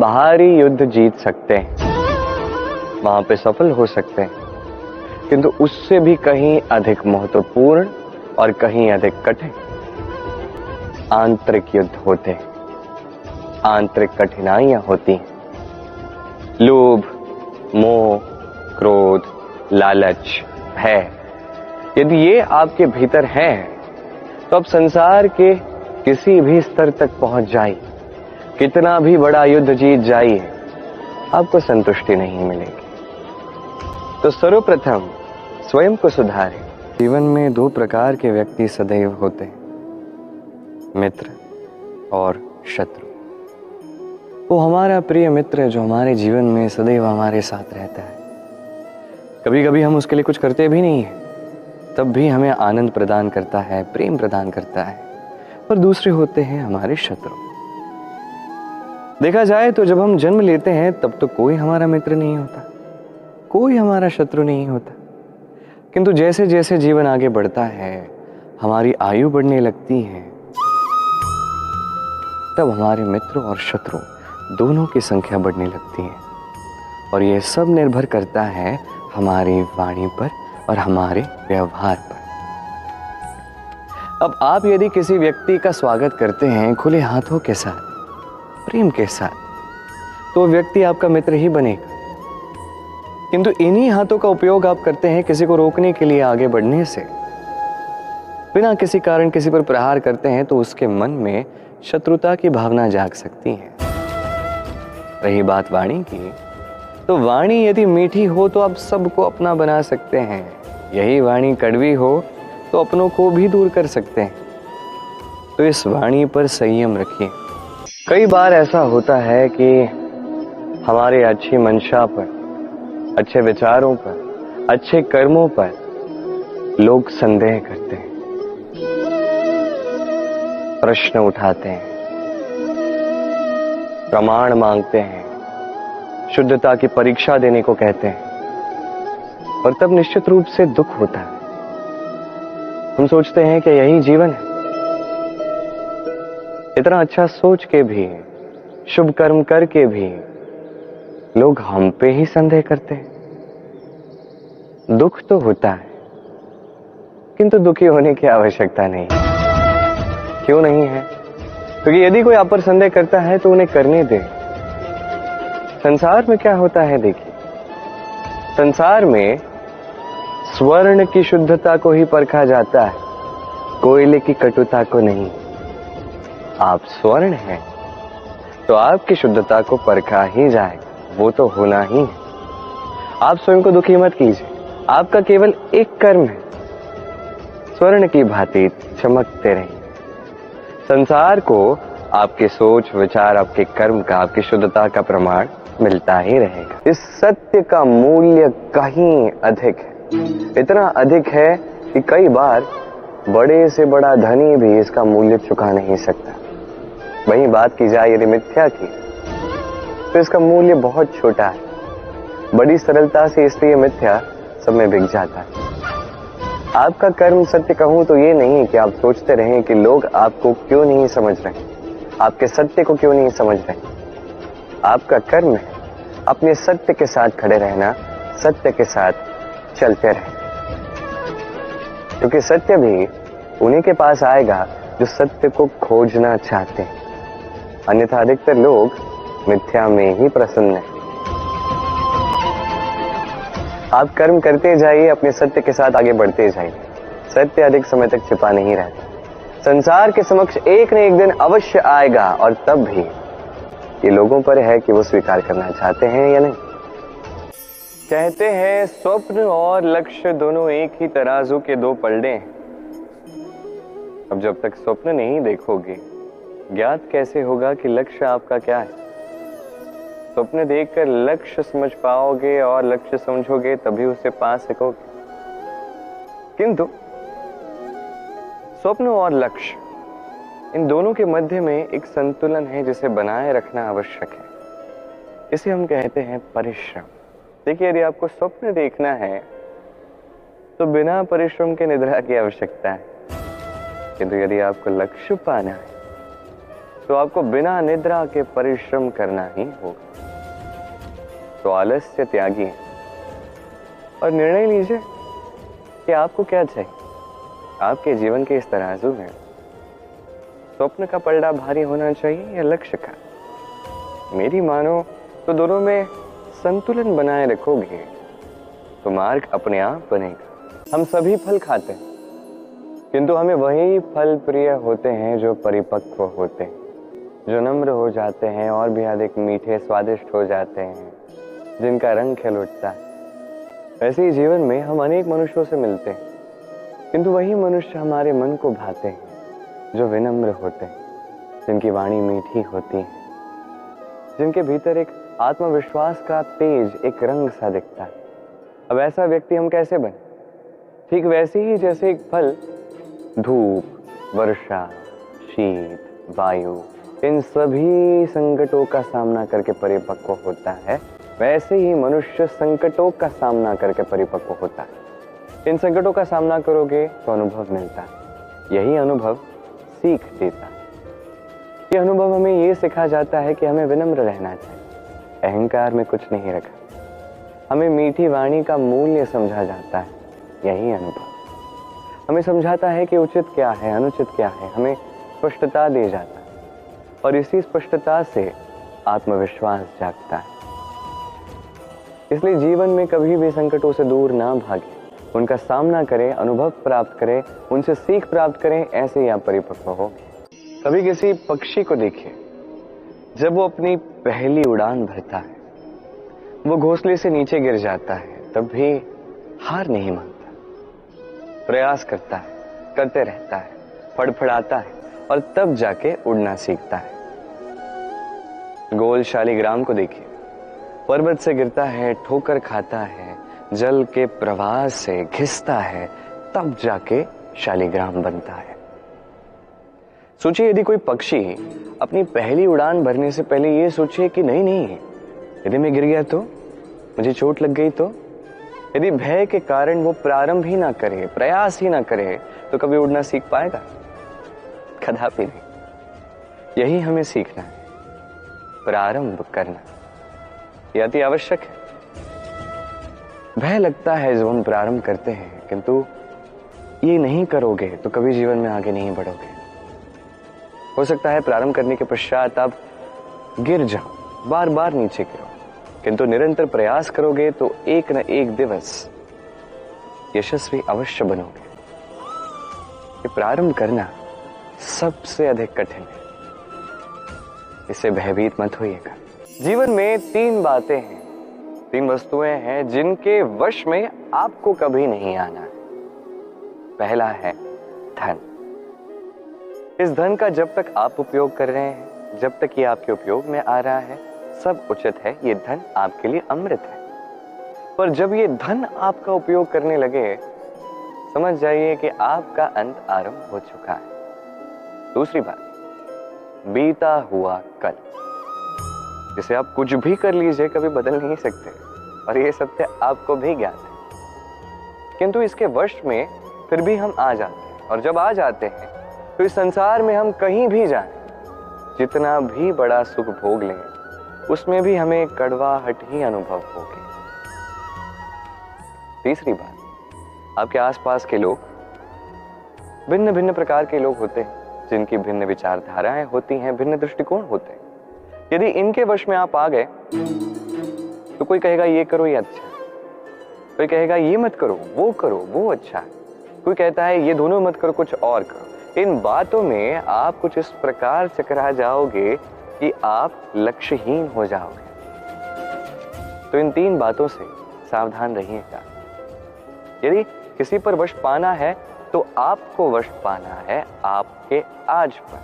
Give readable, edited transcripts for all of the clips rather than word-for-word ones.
बाहरी युद्ध जीत सकते हैं, वहां पे सफल हो सकते हैं, किंतु उससे भी कहीं अधिक महत्वपूर्ण और कहीं अधिक कठिन आंतरिक युद्ध होते हैं, आंतरिक कठिनाइयां होती हैं। लोभ, मोह, क्रोध, लालच, भय, यदि ये आपके भीतर है तो आप संसार के किसी भी स्तर तक पहुंच जाइए, कितना भी बड़ा युद्ध जीत जाइए, आपको संतुष्टि नहीं मिलेगी। तो सर्वप्रथम स्वयं को सुधारें। जीवन में दो प्रकार के व्यक्ति सदैव होते हैं, मित्र और शत्रु। वो हमारा प्रिय मित्र जो हमारे जीवन में सदैव हमारे साथ रहता है, कभी कभी हम उसके लिए कुछ करते भी नहीं है, तब भी हमें आनंद प्रदान करता है, प्रेम प्रदान करता है। पर दूसरे होते हैं हमारे शत्रु। देखा जाए तो जब हम जन्म लेते हैं तब तो कोई हमारा मित्र नहीं होता, कोई हमारा शत्रु नहीं होता, किंतु जैसे जैसे जीवन आगे बढ़ता है, हमारी आयु बढ़ने लगती है, तब हमारे मित्र और शत्रु दोनों की संख्या बढ़ने लगती है। और यह सब निर्भर करता है हमारी वाणी पर और हमारे व्यवहार पर। अब आप यदि किसी व्यक्ति का स्वागत करते हैं खुले हाथों के साथ, प्रेम के साथ, तो व्यक्ति आपका मित्र ही बनेगा। किंतु इन्हीं हाथों का उपयोग आप करते हैं किसी को रोकने के लिए आगे बढ़ने से, बिना किसी कारण किसी पर प्रहार करते हैं, तो उसके मन में शत्रुता की भावना जाग सकती है। रही बात वाणी की, तो वाणी यदि मीठी हो तो आप सबको अपना बना सकते हैं, यही वाणी कड़वी हो तो अपनों को भी दूर कर सकते हैं। तो इस वाणी पर संयम रखिए। कई बार ऐसा होता है कि हमारे अच्छी मंशा पर, अच्छे विचारों पर, अच्छे कर्मों पर लोग संदेह करते हैं, प्रश्न उठाते हैं, प्रमाण मांगते हैं, शुद्धता की परीक्षा देने को कहते हैं, और तब निश्चित रूप से दुख होता है। हम सोचते हैं कि यही जीवन है। इतना अच्छा सोच के भी, शुभ कर्म करके भी लोग हम पे ही संदेह करते हैं। दुख तो होता है, किंतु दुखी होने की आवश्यकता नहीं। क्यों नहीं है? क्योंकि यदि कोई आप पर संदेह करता है तो उन्हें करने दे। संसार में क्या होता है देखिए, संसार में स्वर्ण की शुद्धता को ही परखा जाता है, कोयले की कटुता को नहीं। आप स्वर्ण हैं तो आपकी शुद्धता को परखा ही जाएगा, वो तो होना ही है। आप स्वयं को दुखी मत कीजिए, आपका केवल एक कर्म है, स्वर्ण की भांति चमकते रहिए। संसार को आपके सोच विचार, आपके कर्म का, आपकी शुद्धता का प्रमाण मिलता ही रहेगा। इस सत्य का मूल्य कहीं अधिक है, इतना अधिक है कि कई बार बड़े से बड़ा धनी भी इसका मूल्य चुका नहीं सकता। वहीं बात की जाए यदि मिथ्या की, तो इसका मूल्य बहुत छोटा है, बड़ी सरलता से इसलिए मिथ्या सब में बिक जाता है। आपका कर्म सत्य कहूं तो ये नहीं कि आप सोचते रहें कि लोग आपको क्यों नहीं समझ रहे, आपके सत्य को क्यों नहीं समझ रहे। आपका कर्म है अपने सत्य के साथ खड़े रहना, सत्य के साथ चलते रहें, क्योंकि सत्य भी उन्हीं के पास आएगा जो सत्य को खोजना चाहते हैं। अन्यथा अधिकतर लोग मिथ्या में ही प्रसन्न हैं। आप कर्म करते जाइए, अपने सत्य के साथ आगे बढ़ते जाइए। सत्य अधिक समय तक छिपा नहीं रहता, संसार के समक्ष एक न एक दिन अवश्य आएगा, और तब भी ये लोगों पर है कि वो स्वीकार करना चाहते हैं या नहीं। कहते हैं स्वप्न और लक्ष्य दोनों एक ही तराजू के दो पलड़े हैं। अब जब तक स्वप्न नहीं देखोगे, ज्ञात कैसे होगा कि लक्ष्य आपका क्या है। स्वप्न देखकर लक्ष्य समझ पाओगे और लक्ष्य समझोगे तभी उसे पा सकोगे। किंतु स्वप्न और लक्ष्य, इन दोनों के मध्य में एक संतुलन है जिसे बनाए रखना आवश्यक है। इसे हम कहते हैं परिश्रम। देखिए, यदि आपको स्वप्न देखना है तो बिना परिश्रम के निद्रा की आवश्यकता है, किंतु यदि आपको लक्ष्य पाना है तो आपको बिना निद्रा के परिश्रम करना ही होगा। तो आलस्य त्यागी और निर्णय लीजिए कि आपको क्या चाहिए। आपके जीवन के इस तराजू में स्वप्न का पलड़ा भारी होना चाहिए या लक्ष्य का। मेरी मानो तो दोनों में संतुलन बनाए रखोगे तो मार्ग अपने आप बनेगा। हम सभी फल खाते हैं, किंतु हमें वही फल प्रिय होते हैं जो परिपक्व होते हैं, जो नम्र हो जाते हैं और भी अधिक मीठे स्वादिष्ट हो जाते हैं, जिनका रंग खिल उठता है। वैसे ही जीवन में हम अनेक मनुष्यों से मिलते हैं, किंतु वही मनुष्य हमारे मन को भाते हैं जो विनम्र होते हैं, जिनकी वाणी मीठी होती है, जिनके भीतर एक आत्मविश्वास का तेज, एक रंग सा दिखता है। अब ऐसा व्यक्ति हम कैसे बने? ठीक वैसे ही जैसे एक फल धूप, वर्षा, शीत, वायु, इन सभी संकटों का सामना करके परिपक्व होता है, वैसे ही मनुष्य संकटों का सामना करके परिपक्व होता है। इन संकटों का सामना करोगे तो अनुभव मिलता है, यही अनुभव सीख देता है। ये अनुभव हमें ये सिखा जाता है कि हमें विनम्र रहना चाहिए, अहंकार में कुछ नहीं रखा। हमें मीठी वाणी का मूल्य समझा जाता है, यही अनुभव हमें समझाता है कि उचित क्या है, अनुचित क्या है, हमें स्पष्टता दे जाता है और इसी स्पष्टता से आत्मविश्वास जागता है। इसलिए जीवन में कभी भी संकटों से दूर ना भागे, उनका सामना करें, अनुभव प्राप्त करें, उनसे सीख प्राप्त करें, ऐसे ही आप परिपक्व हो। कभी किसी पक्षी को देखिए, जब वो अपनी पहली उड़ान भरता है, वो घोंसले से नीचे गिर जाता है, तब भी हार नहीं मानता, प्रयास करता है, करते रहता है, फड़फड़ाता है और तब जाके उड़ना सीखता है। गोल शालिग्राम को देखिए, पर्वत से गिरता है, ठोकर खाता है, जल के प्रवाह से घिसता है, तब जाके शालिग्राम बनता है। सोचिए, यदि कोई पक्षी अपनी पहली उड़ान भरने से पहले ये सोचे कि नहीं, यदि मैं गिर गया तो, मुझे चोट लग गई तो, यदि भय के कारण वो प्रारंभ ही ना करे, प्रयास ही ना करे, तो कभी उड़ना सीख पाएगा? कदापि नहीं। यही हमें सीखना है, प्रारंभ करना यह अति आवश्यक है। भय लगता है जब हम प्रारंभ करते हैं, किंतु ये नहीं करोगे तो कभी जीवन में आगे नहीं बढ़ोगे। हो सकता है प्रारंभ करने के पश्चात आप गिर जाओ, बार बार नीचे गिरो, किंतु निरंतर प्रयास करोगे तो एक न एक दिवस यशस्वी अवश्य बनोगे। ये प्रारंभ करना सबसे अधिक कठिन है, इससे भयभीत मत होइएगा। जीवन में 3 बातें हैं, 3 वस्तुएं हैं जिनके वश में आपको कभी नहीं आना है। पहला है धन। इस धन का जब तक आप उपयोग कर रहे हैं, जब तक ये आपके उपयोग में आ रहा है, सब उचित है, ये धन आपके लिए अमृत है। पर जब ये धन आपका उपयोग करने लगे, समझ जाइए कि आपका अंत आरंभ हो चुका है। दूसरी बात, बीता हुआ कल, जिसे आप कुछ भी कर लीजिए कभी बदल नहीं सकते, और ये सत्य आपको भी ज्ञात है, किंतु इसके वश में फिर भी हम आ जाते हैं। और जब आ जाते हैं तो इस संसार में हम कहीं भी जाएं, जितना भी बड़ा सुख भोग लें, उसमें भी हमें कड़वाहट ही अनुभव होगी। तीसरी बात, आपके आसपास के लोग भिन्न भिन्न प्रकार के लोग होते हैं, जिनकी भिन्न विचारधाराएं होती हैं, भिन्न दृष्टिकोण होते हैं। यदि इनके वश में आप आ गए तो कोई कहेगा ये करो ये अच्छा है, कोई कहेगा ये मत करो वो अच्छा है, कोई कहता है ये दोनों मत करो कुछ और करो। इन बातों में आप कुछ इस प्रकार चकरा जाओगे कि आप लक्ष्यहीन हो जाओगे। तो इन 3 बातों से सावधान रहिएगा। यदि किसी पर वश पाना है तो आपको वश पाना है आपके आज पर,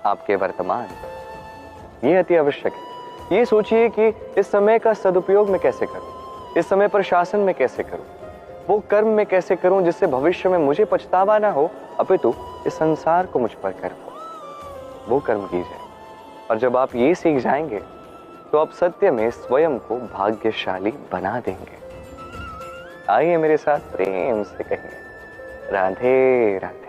आपके वर्तमान पर। यह अति आवश्यक है। ये सोचिए कि इस समय का सदुपयोग मैं कैसे करूं, इस समय पर शासन में कैसे करूं, वो कर्म में कैसे करूं जिससे भविष्य में मुझे पछतावा ना हो, अपितु इस संसार को मुझ पर कर्म हो, वो कर्म कीजिए। और जब आप ये सीख जाएंगे तो आप सत्य में स्वयं को भाग्यशाली बना देंगे। आइए मेरे साथ प्रेम से कहिए, राधे राधे।